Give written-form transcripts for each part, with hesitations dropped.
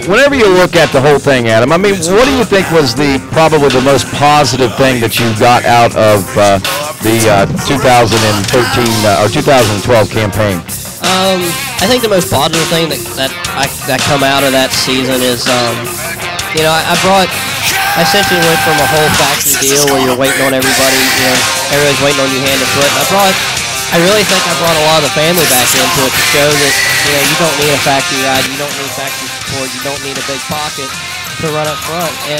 Whenever you look at the whole thing, Adam, I mean, what do you think was probably the most positive thing that you got out of the 2013 or 2012 campaign? I think the most positive thing that come out of that season is, I essentially went from a whole factory deal where you're waiting on everybody, everybody's waiting on you hand to foot. I really think I brought a lot of the family back into it to show that, you don't need a factory ride, you don't need factory support, you don't need a big pocket to run up front. And,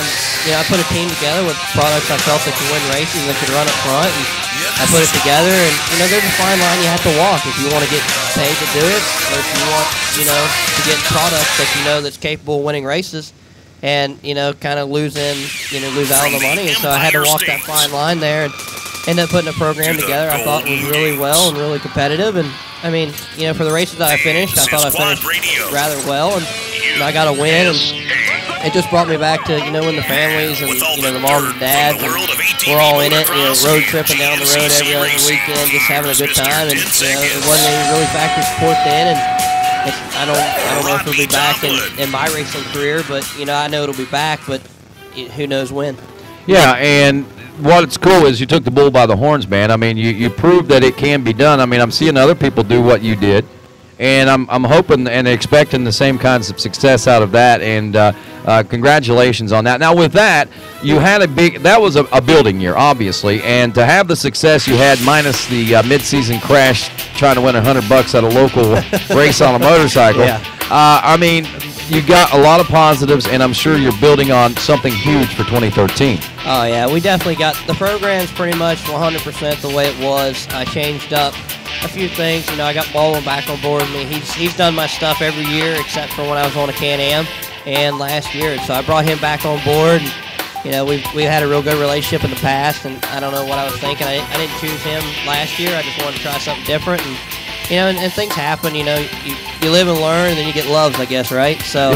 I put a team together with products I felt that could win races and could run up front. And I put it together, and, there's a fine line you have to walk if you want to get paid to do it, or if you want, to get products that that's capable of winning races and, kind of lose out on the money. And so I had to walk that fine line there and ended up putting a program together I thought was really well and really competitive. And, I mean, for the races that I finished, I thought I finished rather well, and I got a win, and it just brought me back to, when the families and, the moms and dads, and we're all in it, road tripping down the road every other weekend, just having a good time, and, it wasn't any really factory support then, and I don't know if it'll be back in my racing career, but, I know it'll be back, but who knows when. Yeah, and what's cool is you took the bull by the horns, man. I mean, you proved that it can be done. I mean, I'm seeing other people do what you did, and I'm hoping and expecting the same kinds of success out of that, and congratulations on that. Now, with that, you had that was a building year, obviously, and to have the success you had minus the mid-season crash trying to win $100 at a local race on a motorcycle, yeah. I mean, you got a lot of positives, and I'm sure you're building on something huge for 2013. Oh, yeah, we definitely got the program's pretty much 100% the way it was. I changed up a few things. I got Baldwin back on board with me. He's done my stuff every year except for when I was on a Can-Am and last year. So I brought him back on board. And, we had a real good relationship in the past, and I don't know what I was thinking. I didn't choose him last year. I just wanted to try something different. And, and things happen. You live and learn, and then you get loves, I guess, right? So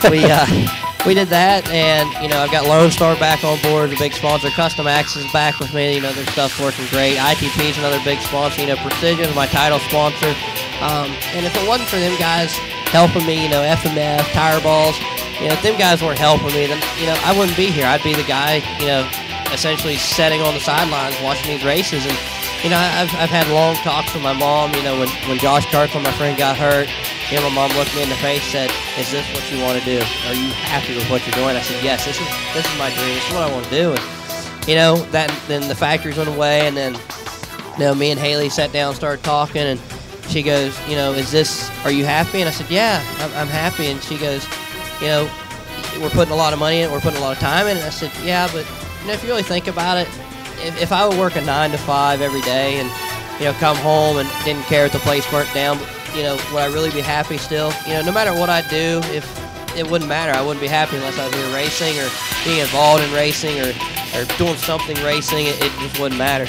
we did that, and, I've got Lone Star back on board, the big sponsor. Custom Axis is back with me. Their stuff's working great. ITP is another big sponsor. Precision is my title sponsor. And if it wasn't for them guys helping me, FMF, Tire Balls, if them guys weren't helping me, then, I wouldn't be here. I'd be the guy, essentially sitting on the sidelines watching these races. And, I've had long talks with my mom, when Josh Cartman, my friend, got hurt. My mom looked me in the face and said, "Is this what you want to do? Are you happy with what you're doing?" I said, "Yes, this is my dream. This is what I want to do." And, then the factories went away, and then, me and Haley sat down and started talking, and she goes, are you happy? And I said, "Yeah, I'm happy." And she goes, "We're putting a lot of money in it, we're putting a lot of time in it." And I said, "Yeah, but, if you really think about it, if I would work a 9 to 5 every day and, come home and didn't care if the place burnt down, but, would I really be happy still? No matter what I do, if it wouldn't matter. I wouldn't be happy unless I was here racing or being involved in racing or doing something racing. It just wouldn't matter."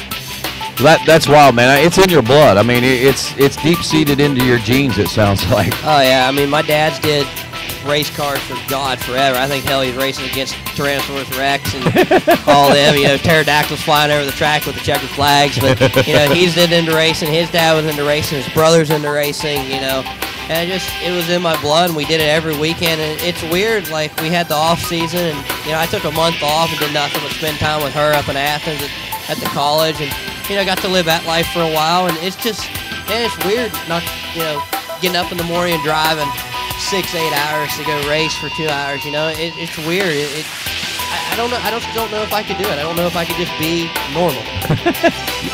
That's wild, man. It's in your blood. I mean, it's deep-seated into your genes, it sounds like. Oh, yeah. I mean, my dad's did race cars for God forever. I think, hell, he's racing against Tyrannosaurus Rex and all them, pterodactyls flying over the track with the checkered flags. But, he's into racing. His dad was into racing. His brother's into racing, And it was in my blood, and we did it every weekend. And it's weird, like, we had the off-season, and, I took a month off and did nothing but spend time with her up in Athens at the college. And, I got to live that life for a while, and it's just, it's weird not, getting up in the morning and driving 6-8 hours to go race for 2 hours. It's weird. I don't know. I just don't know if I could do it. I don't know if I could just be normal.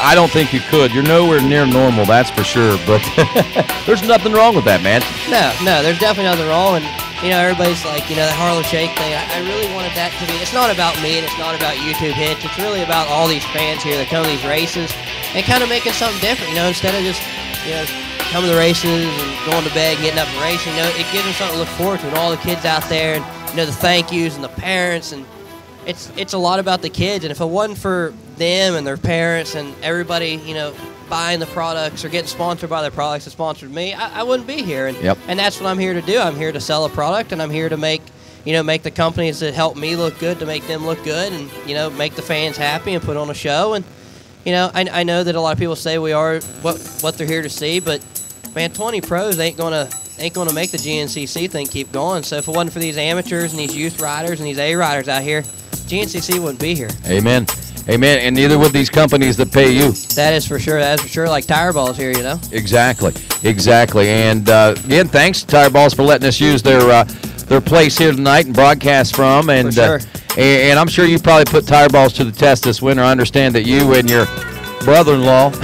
I don't think you could. You're nowhere near normal, that's for sure. But there's nothing wrong with that, man. No, there's definitely nothing wrong. And everybody's like, that Harlem Shake thing. I really wanted that to be. It's not about me, and it's not about YouTube hits. It's really about all these fans here that come to these races and kind of making something different. Instead of just coming to the races and going to bed and getting up and racing. It gives them something to look forward to. And all the kids out there, and the thank yous and the parents, and it's a lot about the kids. And if it wasn't for them and their parents and everybody, buying the products or getting sponsored by their products that sponsored me, I wouldn't be here. And and that's what I'm here to do. I'm here to sell a product, and I'm here to make the companies that help me look good to make them look good, and make the fans happy and put on a show. And I know that a lot of people say we are what they're here to see, but man, 20 pros ain't gonna ain't going to make the GNCC thing keep going. So if it wasn't for these amateurs and these youth riders and these A riders out here, GNCC wouldn't be here. Amen. Amen. And neither would these companies that pay you. That is for sure. That is for sure. Like Tire Balls here, you know. Exactly. Exactly. And again, thanks to Tire Balls for letting us use their place here tonight and broadcast from. And for sure. And I'm sure you probably put Tire Balls to the test this winter. I understand that you and your brother-in-law. He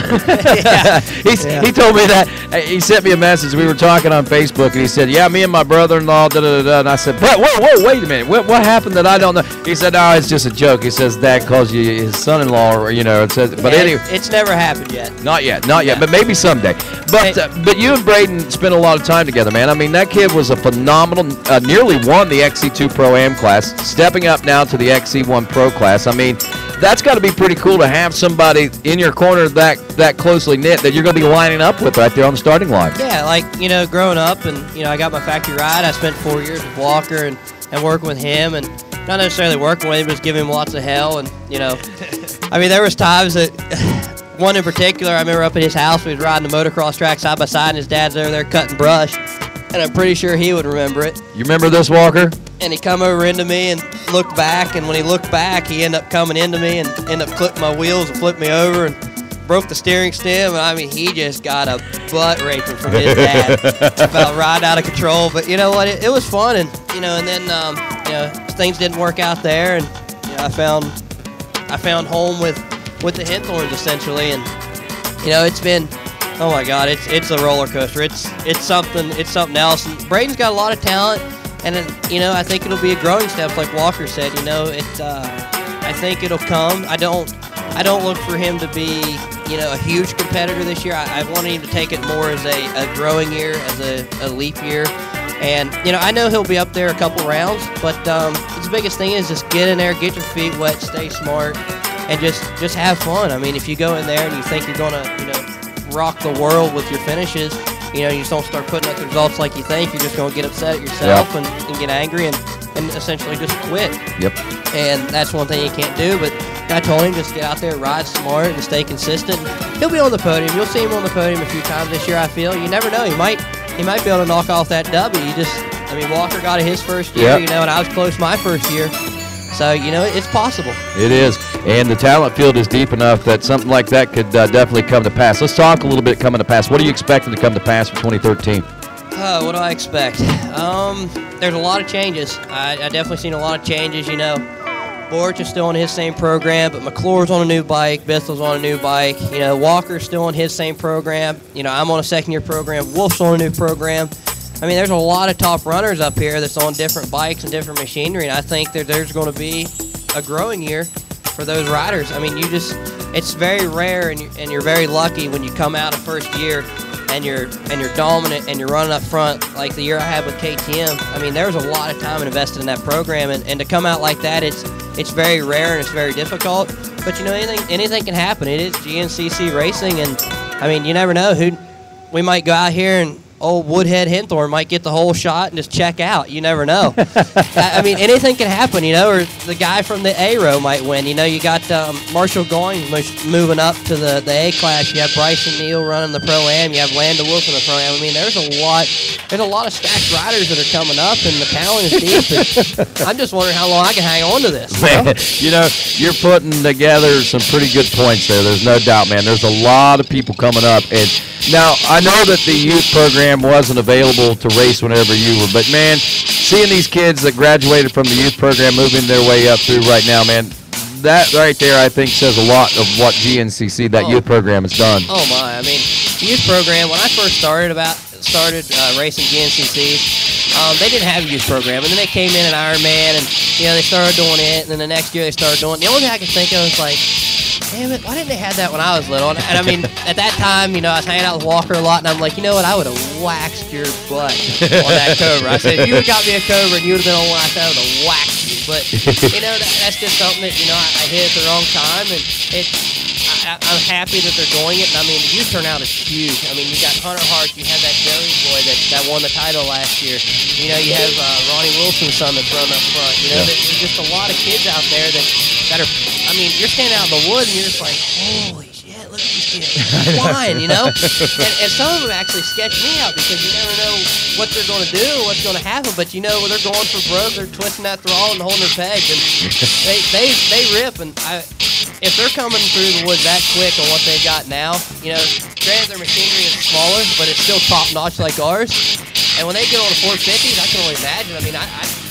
told me that. He sent me a message. We were talking on Facebook, and he said, "Yeah, me and my brother-in-law." And I said, "But whoa, wait a minute. What happened that I don't know?" He said, "No, it's just a joke." He says, "Dad calls you his son-in-law," or it says. But anyway, it's never happened yet. Not yet, but maybe someday. But you and Braden spent a lot of time together, man. I mean, that kid was a phenomenal. Nearly won the XC2 Pro-Am class, stepping up now to the XC1 Pro class. I mean, that's got to be pretty cool to have somebody in your corner that closely knit that you're going to be lining up with right there on the starting line. Yeah, like, growing up and, I got my factory ride. I spent 4 years with Walker and working with him, and not necessarily working with him, just giving him lots of hell. And, I mean, there was times that one in particular, I remember up at his house, we was riding the motocross track side by side, and his dad's over there cutting brush, and I'm pretty sure he would remember it. You remember this, Walker? And he come over into me and looked back, and when he looked back, he ended up coming into me and ended up clipping my wheels and flipped me over and broke the steering stem. And I mean, he just got a butt raping from his dad about riding out of control. But you know what? It was fun, and and then things didn't work out there, and I found home with the Henthorns essentially, and it's been, oh my God, it's a roller coaster. It's something else. And Braden's got a lot of talent. And then, I think it'll be a growing step, like Walker said. I think it'll come. I don't look for him to be, a huge competitor this year. I want him to take it more as a growing year, as a leap year. And, I know he'll be up there a couple rounds, but his biggest thing is just get in there, get your feet wet, stay smart, and just have fun. I mean, if you go in there and you think you're going to, rock the world with your finishes, you just don't start putting up the results like you think. You're just going to get upset at yourself and get angry and essentially just quit. Yep. And that's one thing you can't do. But I told him just get out there, ride smart, and stay consistent. He'll be on the podium. You'll see him on the podium a few times this year, I feel. You never know. He might be able to knock off that W. Walker got it his first year, and I was close my first year. So, it's possible. It is. And the talent field is deep enough that something like that could definitely come to pass. Let's talk a little bit coming to pass. What are you expecting to come to pass for 2013? What do I expect? There's a lot of changes. I definitely seen a lot of changes, Borch is still on his same program, but McClure's on a new bike. Bissell's on a new bike. Walker's still on his same program. I'm on a second-year program. Wolf's on a new program. I mean, there's a lot of top runners up here that's on different bikes and different machinery, and I think there's going to be a growing year for those riders. I mean, it's very rare, and you're very lucky when you come out of first year and you're dominant and you're running up front like the year I had with KTM. I mean, there was a lot of time invested in that program, and to come out like that, it's very rare and it's very difficult. But anything can happen. It is GNCC racing, and I mean, you never know we might go out here and old Woodhead Henthorn might get the whole shot and just check out. You never know. I mean, anything can happen, or the guy from the A row might win. You got Marshall Goings moving up to the A class. You have Bryson Neal running the Pro-Am. You have Landa Wolf in the Pro-Am. I mean, there's a lot of stacked riders that are coming up, and the talent is deep. And I'm just wondering how long I can hang on to this. Man, you're putting together some pretty good points there. There's no doubt, man. There's a lot of people coming up. And now, I know that the youth program wasn't available to race whenever you were, but man, seeing these kids that graduated from the youth program moving their way up through right now, man, that right there I think says a lot of what GNCC, that youth program, has done. Oh my, I mean, the youth program, when I first started racing GNCCs, they didn't have a youth program, and then they came in at Ironman, and they started doing it, and then the next year they started doing it. The only thing I could think of was like, damn it, why didn't they have that when I was little? And I mean, at that time, I was hanging out with Walker a lot, and I'm like, you know what, I would have waxed your butt on that Cobra. I said, if you would have got me a Cobra and you would have been on one, I said I would have waxed you. But, that's just something that, I hit at the wrong time, and I'm happy that they're doing it. And I mean, the youth turnout is huge. I mean, you got Hunter Hart, you have that Jones boy that won the title last year. You have Ronnie Wilson's son that's running up front. There's just a lot of kids out there that are, I mean, you're standing out in the woods and you're just like, holy shit, look at these flying, and some of them actually sketch me out because you never know what they're going to do or what's going to happen. But when they're going for broke, they're twisting that throttle and holding their pegs, and they rip. And if they're coming through the woods that quick on what they've got now, granted their machinery is smaller, but it's still top notch like ours. And when they get on the 450s, I can only imagine. I mean,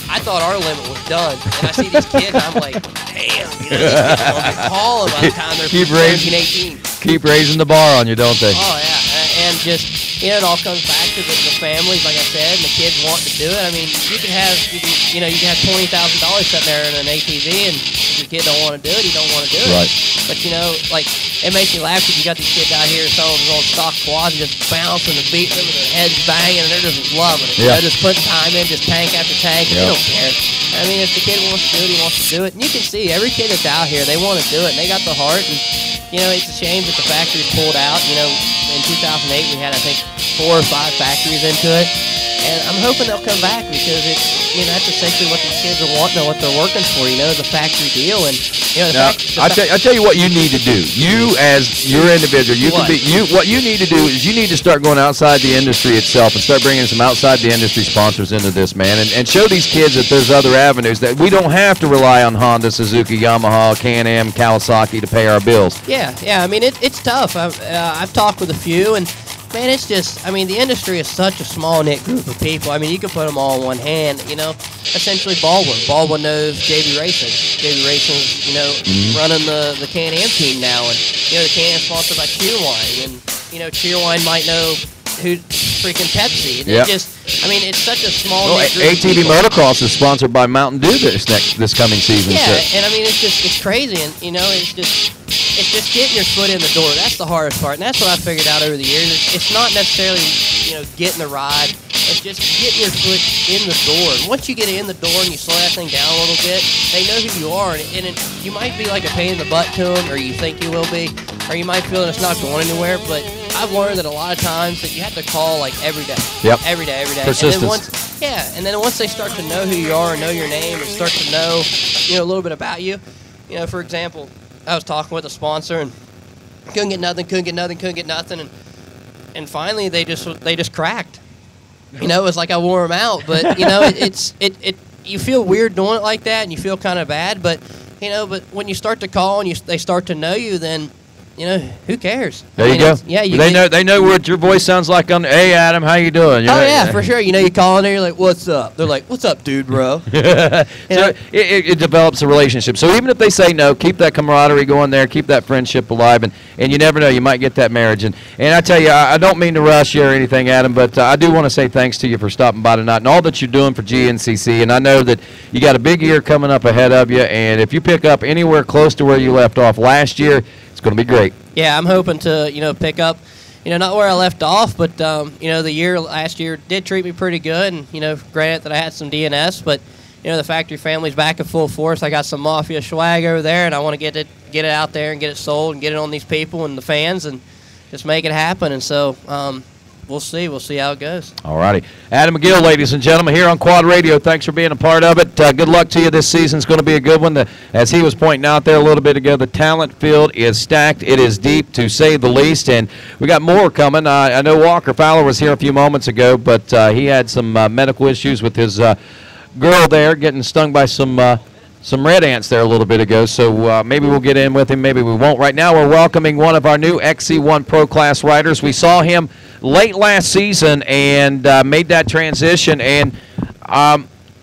I thought our limit was done, and I see these kids, and I'm like, damn, these kids are going to be tall by the time they're 17, 18. Keep raising the bar on you, don't they? Oh, yeah, and just, it all comes back to the families, like I said, and the kids want to do it. I mean, you can have $20,000 sitting there in an ATV, and if your kid don't want to do it, he don't want to do it. Right. But, it makes me laugh because you got these kids out here, some of them on stock quads, and just bouncing and beating them, and their heads banging, and they're just loving it. Yeah. They're just putting time in, just tank after tank, and they don't care. I mean, if the kid wants to do it, he wants to do it. And you can see every kid that's out here, they want to do it, and they got the heart. And, it's a shame that the factory pulled out. In 2008, we had, I think, 4 or 5 factories into it. And I'm hoping they'll come back because that's essentially what these kids are wanting and what they're working for, the factory deal. And, I tell you what you need to do. You, as your individual, what you need to do is you need to start going outside the industry itself and start bringing some outside the industry sponsors into this, man, and show these kids that there's other avenues, that we don't have to rely on Honda, Suzuki, Yamaha, Can-Am, Kawasaki to pay our bills. Yeah. I mean, it's tough. I've talked with a few, and man, it's just, the industry is such a small-knit group of people. I mean, you can put them all in one hand, essentially Baldwin. Baldwin knows JB Racing. JB Racing's, running the Can-Am team now, and, the Can-Am sponsored by Cheerwine, and, Cheerwine might know who freaking Pepsi. And it's such a small-knit group of ATV people. Motocross is sponsored by Mountain Dew this coming season. Yeah, and it's crazy, and, it's just getting your foot in the door. That's the hardest part, and that's what I figured out over the years. It's not necessarily, getting the ride. It's just getting your foot in the door. And once you get in the door and you slow that thing down a little bit, they know who you are. And you might be like a pain in the butt to them, or you think you will be, or you might feel that it's not going anywhere. But I've learned that a lot of times that you have to call every day. Yep. Every day. Persistence. And then once they start to know who you are and know your name and start to know, a little bit about you, for example, I was talking with a sponsor and couldn't get nothing, and finally they just cracked. It was like I wore them out, but you feel weird doing it like that, and you feel kind of bad, but when you start to call and they start to know you, then who cares? There you go. Yeah, they know what your voice sounds like on. Hey, Adam, how you doing? For sure. You call in there, you're like, "What's up?" They're like, "What's up, dude, bro?" So it develops a relationship. So even if they say no, keep that camaraderie going there, keep that friendship alive, and you never know, you might get that marriage. And I tell you, I don't mean to rush you or anything, Adam, but I do want to say thanks to you for stopping by tonight and all that you're doing for GNCC. And I know that you got a big year coming up ahead of you, and if you pick up anywhere close to where you left off last year, it's going to be great. Yeah, I'm hoping to, pick up, not where I left off, but, the last year did treat me pretty good. And, granted that I had some DNS, but, the factory family's back in full force. I got some Mafia swag over there, and I want to get it out there and get it sold and get it on these people and the fans and just make it happen. And so, we'll see how it goes. All righty. Adam McGill, ladies and gentlemen, here on Quad Radio. Thanks for being a part of it. Good luck to you. This season's going to be a good one. As he was pointing out there a little bit ago, the talent field is stacked. It is deep, to say the least, and we got more coming. I know Walker Fowler was here a few moments ago, but he had some medical issues with his girl there, getting stung by some red ants there a little bit ago, so maybe we'll get in with him, maybe we won't. Right now we're welcoming one of our new XC1 Pro Class riders. We saw him late last season and made that transition, and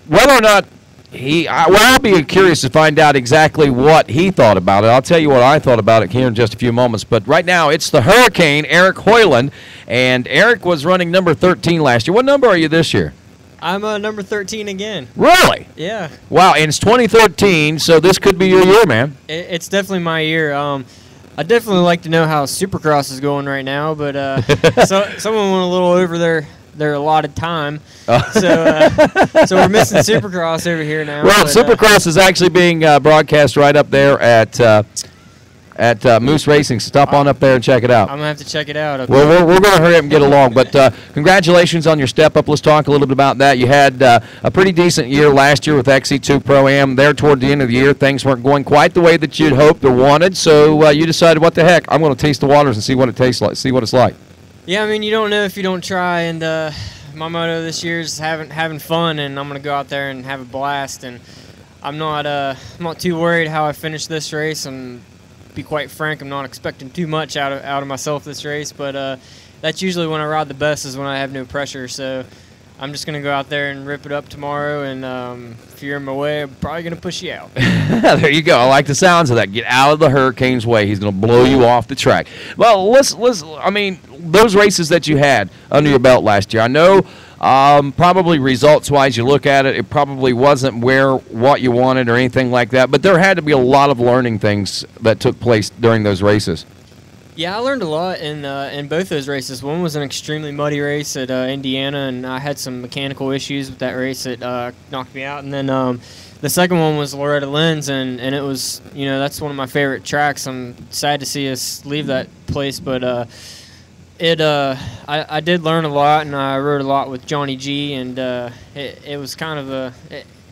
whether or not I'll be curious to find out exactly what he thought about it. I'll tell you what I thought about it here in just a few moments, but right now it's the Hurricane, Eric Hoyland, and Eric was running number 13 last year. What number are you this year? I'm number 13 again. Really? Yeah. Wow, and it's 2013, so this could be your year, man. It's definitely my year. I definitely like to know how Supercross is going right now, but so someone went a little over their allotted time. So we're missing Supercross over here now. Well, Supercross is actually being broadcast right up there at at Moose Racing. Stop on up there and check it out. I'm going to have to check it out. Okay. Well, we're going to hurry up and get along. But congratulations on your step up. Let's talk a little bit about that. You had a pretty decent year last year with XC2 Pro-Am. There toward the end of the year, things weren't going quite the way that you'd hoped or wanted. So you decided, what the heck, I'm going to taste the waters and see what it tastes like, see what it's like. Yeah, I mean, you don't know if you don't try. And my motto this year is having fun, and I'm going to go out there and have a blast. And I'm not too worried how I finish this race. And be quite frank, I'm not expecting too much out of myself this race, but that's usually when I ride the best, is when I have no pressure. So I'm just going to go out there and rip it up tomorrow, and if you're in my way, I'm probably going to push you out. There you go. I like the sounds of that. Get out of the Hurricane's way. He's going to blow you off the track. Well, I mean, those races that you had under your belt last year, I know probably results-wise, you look at it, it probably wasn't what you wanted or anything like that, but there had to be a lot of learning things that took place during those races. Yeah, I learned a lot in both those races. One was an extremely muddy race at Indiana, and I had some mechanical issues with that race that knocked me out. And then the second one was Loretta Lynn's, and it was, that's one of my favorite tracks. I'm sad to see us leave that place, but I did learn a lot, and I rode a lot with Johnny G, and it was kind of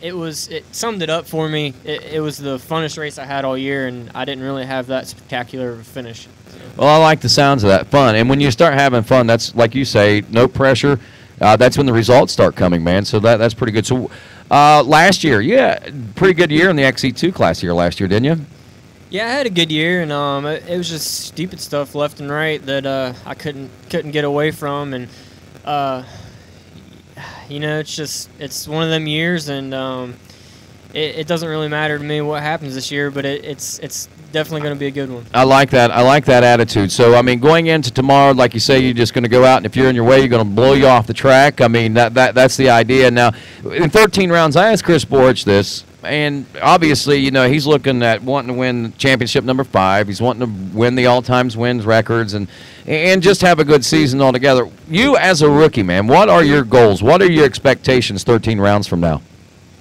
it summed it up for me. It was the funnest race I had all year, and I didn't really have that spectacular of a finish. Well, I like the sounds of that, fun. And when you start having fun, that's, like you say, no pressure. That's when the results start coming, man. So that's pretty good. So last year, pretty good year in the XC2 class here last year, didn't you? Yeah, I had a good year, and it was just stupid stuff left and right that I couldn't get away from, and it's one of them years, and it doesn't really matter to me what happens this year, but it's definitely going to be a good one. I like that. I like that attitude. So, I mean, going into tomorrow, like you say, you're just going to go out, and if you're in your way, you're going to blow you off the track. I mean, that's the idea. Now, in 13 rounds, I asked Chris Borich this, and obviously, he's looking at wanting to win championship number 5. He's wanting to win the all-times wins records and just have a good season altogether. You, as a rookie, man, what are your goals? What are your expectations 13 rounds from now?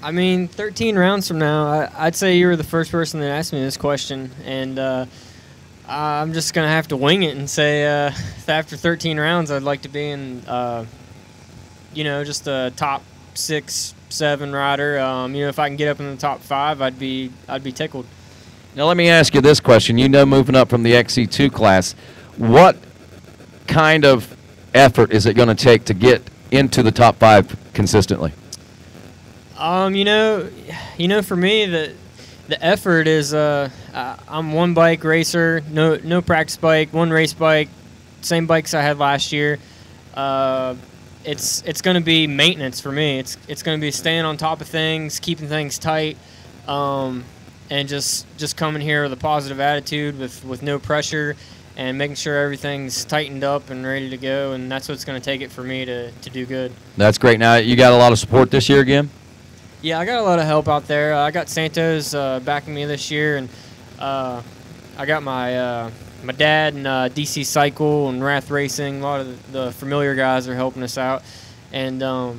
I mean, 13 rounds from now, I'd say you were the first person that asked me this question, and I'm just going to have to wing it and say after 13 rounds, I'd like to be in, just a top 6, 7 rider. If I can get up in the top 5, I'd be tickled. Now, let me ask you this question. Moving up from the XC2 class, what kind of effort is it going to take to get into the top 5 consistently? For me, the effort is I'm one bike racer, no practice bike, one race bike, same bikes I had last year. It's going to be maintenance for me. It's going to be staying on top of things, keeping things tight, and just coming here with a positive attitude, with no pressure, and making sure everything's tightened up and ready to go. And that's what's going to take it for me to do good. That's great. Now, you got a lot of support this year again? Yeah, I got a lot of help out there. I got Santos backing me this year, and I got my dad and DC Cycle and Wrath Racing. A lot of the familiar guys are helping us out, and no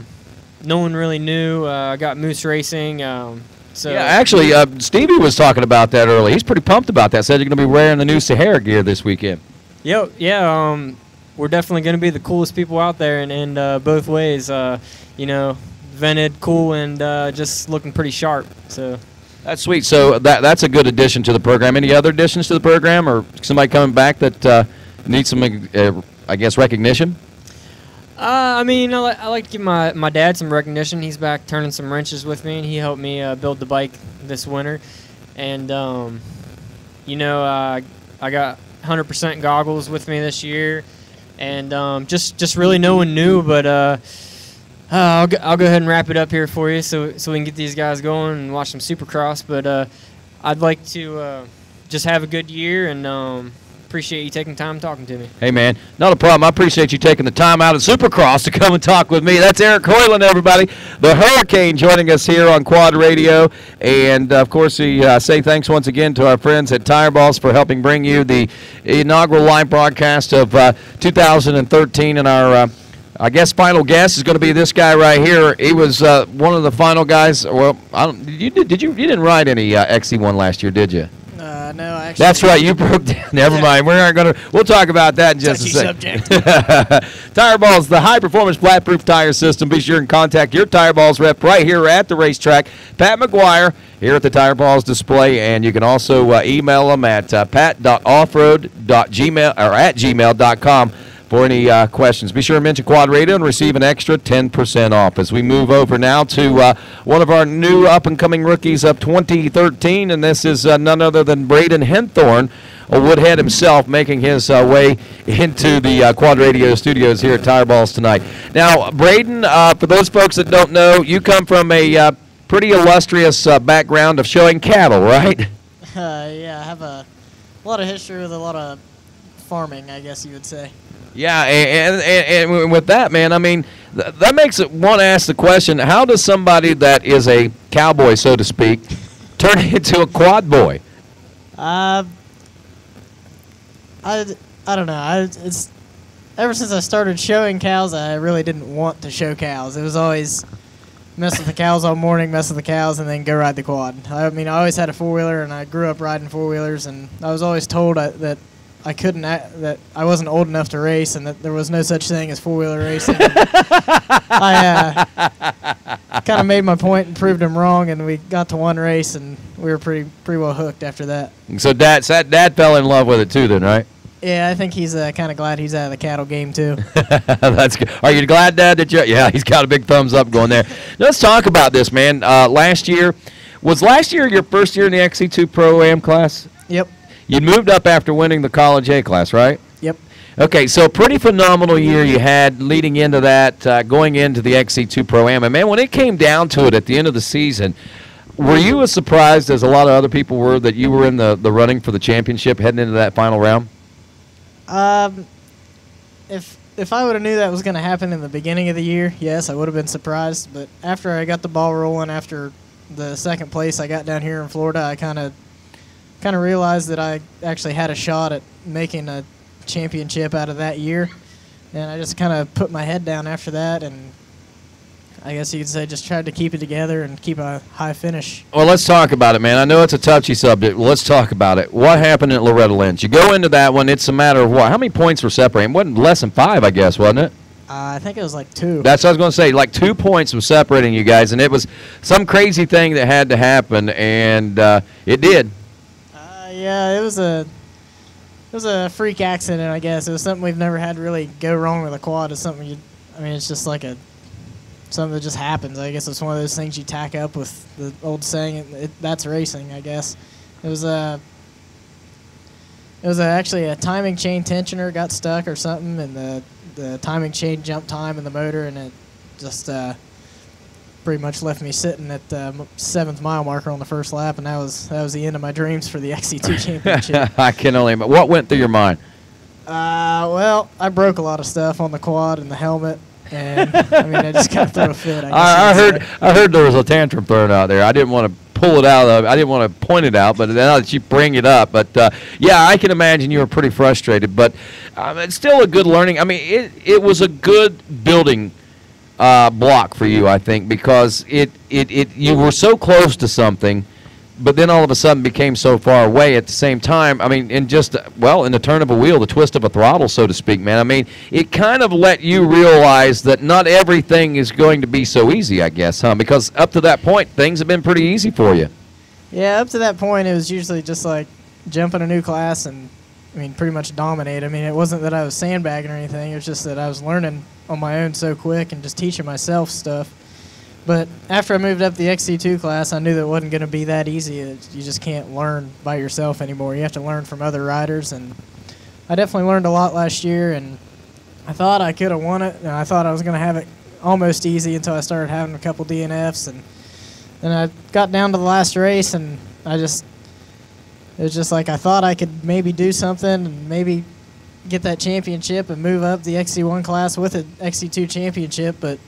one really knew. I got Moose Racing. So yeah, actually, Stevie was talking about that early. He's pretty pumped about that. Said you're going to be wearing the new Sahara gear this weekend. Yep, yeah. We're definitely going to be the coolest people out there, and both ways. Vented, cool, and just looking pretty sharp. So that's sweet. So that's a good addition to the program. Any other additions to the program, or somebody coming back that needs some, recognition? I like to give my dad some recognition. He's back turning some wrenches with me, and he helped me build the bike this winter. And I got 100% goggles with me this year, and just really no one knew, but. I'll go ahead and wrap it up here for you so we can get these guys going and watch some Supercross. But I'd like to just have a good year, and appreciate you taking time talking to me. Hey, man, not a problem. I appreciate you taking the time out of Supercross to come and talk with me. That's Eric Hoyland, everybody. The Hurricane joining us here on Quad Radio. And, of course, we say thanks once again to our friends at Tire Balls for helping bring you the inaugural live broadcast of 2013 and our final guest is going to be this guy right here. He was one of the final guys. Well, you didn't ride any XC1 last year, did you? No, actually. That's right. You broke down. Never mind. We'll talk about that in just a second. Subject. Tire Balls, the high-performance flat-proof tire system. Be sure and contact your Tire Balls rep right here at the racetrack, Pat McGuire, here at the Tire Balls display. And you can also email them at pat.offroad.gmail.com for any questions. Be sure to mention Quad Radio and receive an extra 10% off. As we move over now to one of our new up-and-coming rookies of 2013, and this is none other than Braden Henthorn, a Woodhead himself, making his way into the Quad Radio studios here at Tire Balls tonight. Now, Braden, for those folks that don't know, you come from a pretty illustrious background of showing cattle, right? Yeah, I have a lot of history with a lot of farming, I guess you would say. Yeah, and with that, man, I mean, that makes it want to ask the question, how does somebody that is a cowboy, so to speak, turn into a quad boy? I don't know. It's ever since I started showing cows, I really didn't want to show cows. It was always mess with the cows all morning, mess with the cows, and then go ride the quad. I mean, I always had a four-wheeler, and I grew up riding four-wheelers, and I was always told that I couldn't, that I wasn't old enough to race, and that there was no such thing as four-wheeler racing. I kind of made my point and proved him wrong, and we got to one race, and we were pretty well hooked after that. So Dad fell in love with it too, then, right? Yeah, I think he's kind of glad he's out of the cattle game too. That's good. Are you glad, Dad, that you? Yeah, he's got a big thumbs up going there. Let's talk about this, man. Last year your first year in the XC2 Pro-Am class? Yep. You moved up after winning the College A class, right? Yep. Okay, so pretty phenomenal year you had leading into that, going into the XC2 Pro-Am. And, man, when it came down to it at the end of the season, were you as surprised as a lot of other people were that you were in the running for the championship heading into that final round? If I would have knew that was going to happen in the beginning of the year, yes, I would have been surprised. But after I got the ball rolling, after the second place I got down here in Florida, I kind of realized that I actually had a shot at making a championship out of that year. And I just kind of put my head down after that, and I guess you could say just tried to keep it together and keep a high finish. Well, let's talk about it, man. I know it's a touchy subject. Well, let's talk about it. What happened at Loretta Lynch? You go into that one, it's a matter of what? How many points were separating? It wasn't less than 5, I guess, wasn't it? I think it was like 2. That's what I was going to say. Like 2 points was separating you guys, and it was some crazy thing that had to happen, and it did. Yeah, it was a freak accident, I guess. It was something we've never had really go wrong with a quad. It's something it's just like something that just happens. I guess it's one of those things you tack up with the old saying, that's racing, I guess. It was actually a timing chain tensioner got stuck or something, and the timing chain jumped time in the motor, and it just pretty much left me sitting at the 7th mile marker on the first lap, and that was the end of my dreams for the XC2 championship. I can only imagine. What went through your mind? Well, I broke a lot of stuff on the quad and the helmet, and I just kind of threw a fit. I heard there was a tantrum thrown out there. I didn't want to pull it out of. I didn't want to point it out, but now that you bring it up, yeah, I can imagine you were pretty frustrated, but it's still a good learning. I mean, it was a good building block for you, I think, because you were so close to something, but then all of a sudden became so far away at the same time. I mean, in the turn of a wheel, the twist of a throttle, so to speak, man. I mean, it kind of let you realize that not everything is going to be so easy, I guess, huh? Because up to that point, things have been pretty easy for you. Yeah, up to that point, it was usually just like jumping a new class and, pretty much dominate. It wasn't that I was sandbagging or anything. It was just that I was learning on my own so quick and just teaching myself stuff. But after I moved up the XC2 class, I knew that it wasn't going to be that easy. You just can't learn by yourself anymore. You have to learn from other riders, and I definitely learned a lot last year, and I thought I could have won it, and I thought I was going to have it almost easy until I started having a couple DNFs, and then I got down to the last race, and it was just like I thought I could maybe do something and maybe get that championship and move up the XC1 class with an XC2 championship, but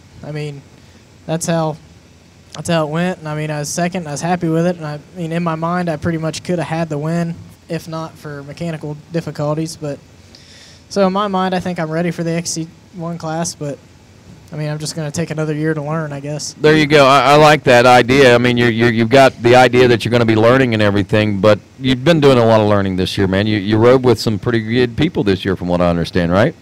that's how it went. And I was second. I was happy with it. And in my mind, I pretty much could have had the win, if not for mechanical difficulties. But so in my mind, I think I'm ready for the XC1 class. But I mean, I'm just going to take another year to learn, I guess. There you go. I like that idea. I mean, you've got the idea that you're going to be learning and everything, but you've been doing a lot of learning this year, man. You rode with some pretty good people this year, from what I understand, right?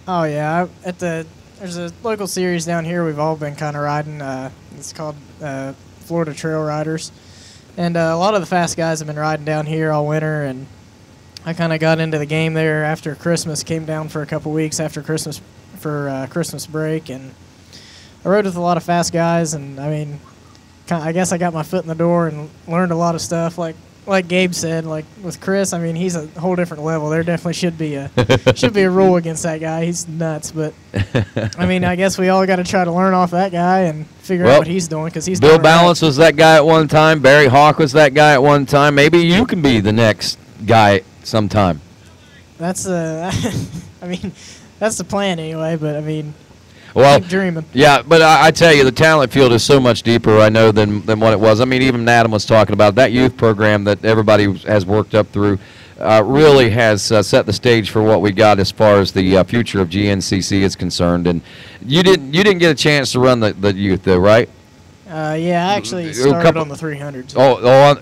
Oh yeah, there's a local series down here we've all been kind of riding. It's called Florida Trail Riders, and a lot of the fast guys have been riding down here all winter. And I kind of got into the game there after Christmas. Came down for a couple weeks after Christmas for Christmas break, and I rode with a lot of fast guys. And I mean, I guess I got my foot in the door and learned a lot of stuff. Like Gabe said, like with Chris, I mean, he's a whole different level. There definitely should be a rule against that guy. He's nuts, but I mean, I guess we all got to try to learn off that guy and figure out what he's doing, because he's Bill doing Balance was that guy at one time. Barry Hawk was that guy at one time. Maybe you can be the next guy sometime. That's I mean, that's the plan anyway. But I mean, well, keep dreaming. Yeah, but I tell you, the talent field is so much deeper, I know, than what it was. I mean, even Adam was talking about that youth program that everybody has worked up through. Really has set the stage for what we got as far as the future of GNCC is concerned. And you didn't get a chance to run the youth though, right? Yeah, I actually started on the 300s.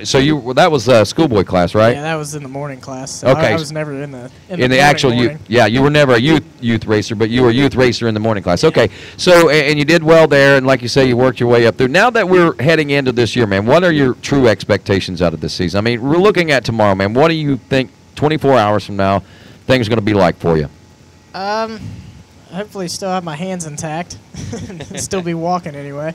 So that was a schoolboy class, right? Yeah, that was in the morning class. So okay. I was never in the actual morning. you were never a youth racer, but you were a youth racer in the morning class. Okay, so and you did well there, and like you say, you worked your way up through. Now that we're heading into this year, man, what are your true expectations out of this season? I mean, we're looking at tomorrow, man. What do you think 24 hours from now things are going to be like for you? Hopefully still have my hands intact, still be walking anyway.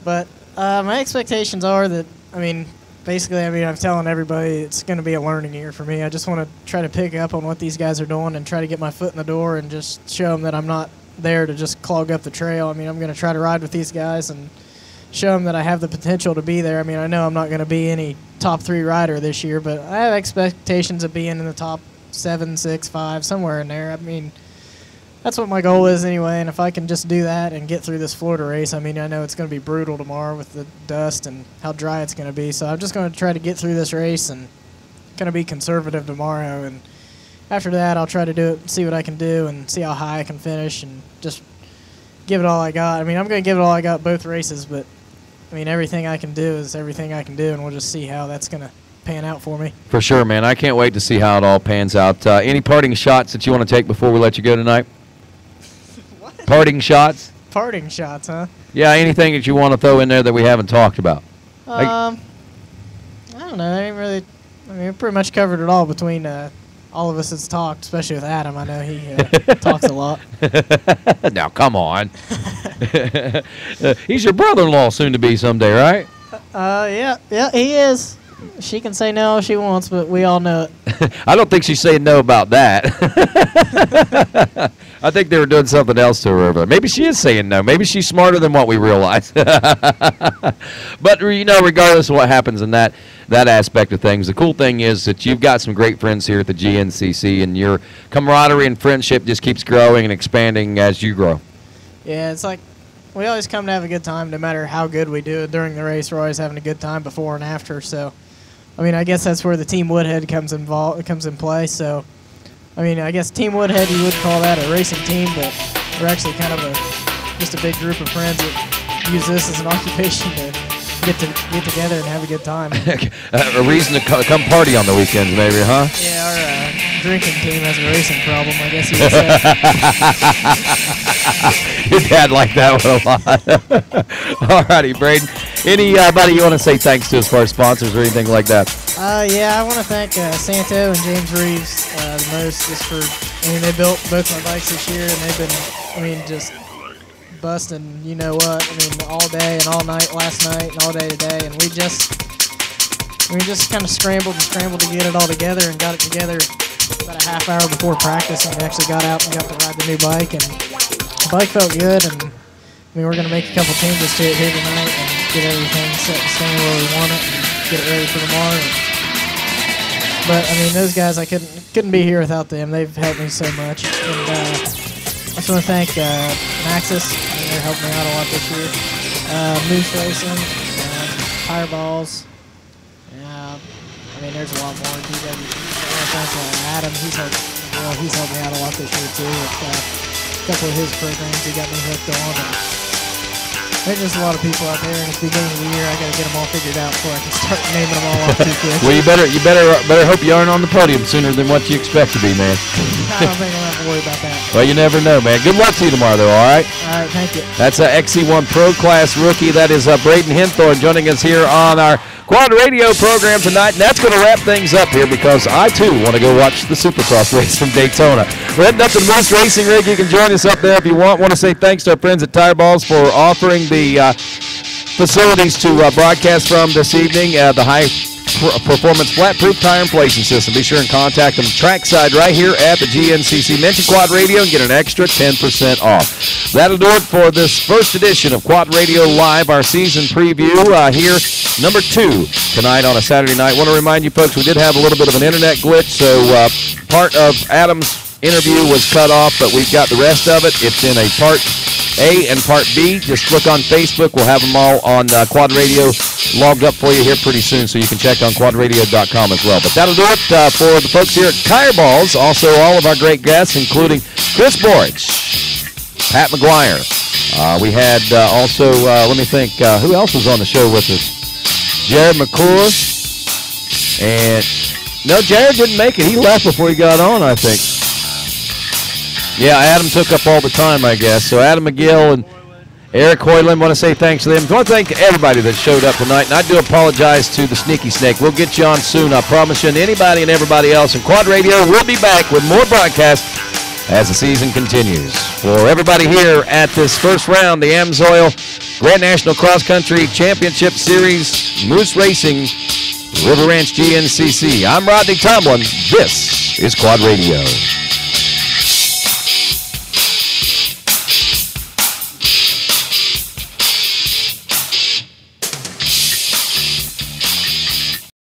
But my expectations are that, I mean, basically, I'm telling everybody it's going to be a learning year for me. I just want to try to pick up on what these guys are doing and try to get my foot in the door and just show them that I'm not there to just clog up the trail. I mean, I'm going to try to ride with these guys and show them that I have the potential to be there. I mean, I know I'm not going to be any top 3 rider this year, but I have expectations of being in the top 7, 6, 5, somewhere in there. I mean, that's what my goal is anyway, and if I can just do that and get through this Florida race, I mean, I know it's going to be brutal tomorrow with the dust and how dry it's going to be, so I'm just going to try to get through this race and going to be conservative tomorrow, and after that I'll try to do it, see what I can do, and see how high I can finish, and just give it all I got. I mean, I'm going to give it all I got both races, but, I mean, everything I can do is everything I can do, and we'll just see how that's going to pan out for me. For sure, man. I can't wait to see how it all pans out. Any parting shots that you want to take before we let you go tonight? Parting shots? Parting shots, huh? Yeah, anything that you want to throw in there that we haven't talked about? I don't know. I ain't really. I mean, we pretty much covered it all between all of us that's talked, especially with Adam. I know he talks a lot. Now, come on. He's your brother-in-law soon to be someday, right? Yeah, he is. She can say no if she wants, but we all know it. I don't think she's saying no about that. I think they were doing something else to her over there. Maybe she is saying no. Maybe she's smarter than what we realize. But, you know, regardless of what happens in that aspect of things, the cool thing is that you've got some great friends here at the GNCC, and your camaraderie and friendship just keeps growing and expanding as you grow. Yeah, it's like we always come to have a good time no matter how good we do it during the race. We're always having a good time before and after, so I mean, I guess that's where the Team Woodhead comes in play. So, I mean, I guess Team Woodhead, you would call that a racing team, but we're actually kind of just a big group of friends that use this as an occupation to get together and have a good time. A reason to come party on the weekends, maybe, huh? Yeah, our drinking team has a racing problem, I guess you would say. Your dad liked that one a lot. All righty, Braden. Anybody you want to say thanks to as far as sponsors or anything like that? Yeah, I want to thank Santo and James Reeves the most just for, I mean, they built both my bikes this year, and they've been, I mean, just busting, you know what, I mean, all day and all night last night and all day today, and we just kind of scrambled to get it all together and got it together about a half hour before practice, and we actually got out and got to ride the new bike, and the bike felt good, and I mean, we're going to make a couple changes to it here tonight and get everything set and stand where we want it and get it ready for tomorrow. But I mean, those guys, I couldn't be here without them. They've helped me so much. And I just want to thank Maxis. I mean, they helped me out a lot this year. Moose Racing, Fireballs. I mean, there's a lot more. I want to thank Adam. He's helped me out a lot this year too. couple of his programs he got me hooked on. And there's just a lot of people out there, and it's the beginning of the year. I got to get them all figured out before I can start naming them all off too quick. Well, you better hope you aren't on the podium sooner than what you expect to be, man. I don't think I'm going to have to worry about that. Well, you never know, man. Good luck to you tomorrow, though, all right? All right, thank you. That's a XC1 Pro Class rookie. That is Braden Henthorne joining us here on our Quad Radio program tonight. And that's going to wrap things up here because I, too, want to go watch the Supercross race from Daytona. We're heading up to the Moose Racing Rig. You can join us up there if you want. Want to say thanks to our friends at Tire Balls for offering the facilities to broadcast from this evening. The high-performance flat-proof tire inflation system. Be sure and contact them trackside right here at the GNCC. Mention Quad Radio and get an extra 10% off. That'll do it for this first edition of Quad Radio Live, our season preview here, number 2 tonight on a Saturday night. Want to remind you folks, we did have a little bit of an internet glitch, so part of Adam's interview was cut off, but we've got the rest of it. It's in a part A and part B. Just look on Facebook. We'll have them all on Quad Radio logged up for you here pretty soon, so you can check on quadradio.com as well. But that'll do it for the folks here at Tire Balls. Also, all of our great guests, including Chris Borich, Pat McGuire. We had also, let me think, who else was on the show with us? Jared McClure. And, no, Jared didn't make it. He left before he got on, I think. Yeah, Adam took up all the time, I guess. So Adam McGill and Eric Hoyland, want to say thanks to them. I want to thank everybody that showed up tonight, and I do apologize to the Sneaky Snake. We'll get you on soon, I promise you, and anybody and everybody else. And Quad Radio will be back with more broadcasts as the season continues. For everybody here at this first round, the Amsoil Grand National Cross Country Championship Series Moose Racing River Ranch GNCC, I'm Rodney Tomlin. This is Quad Radio.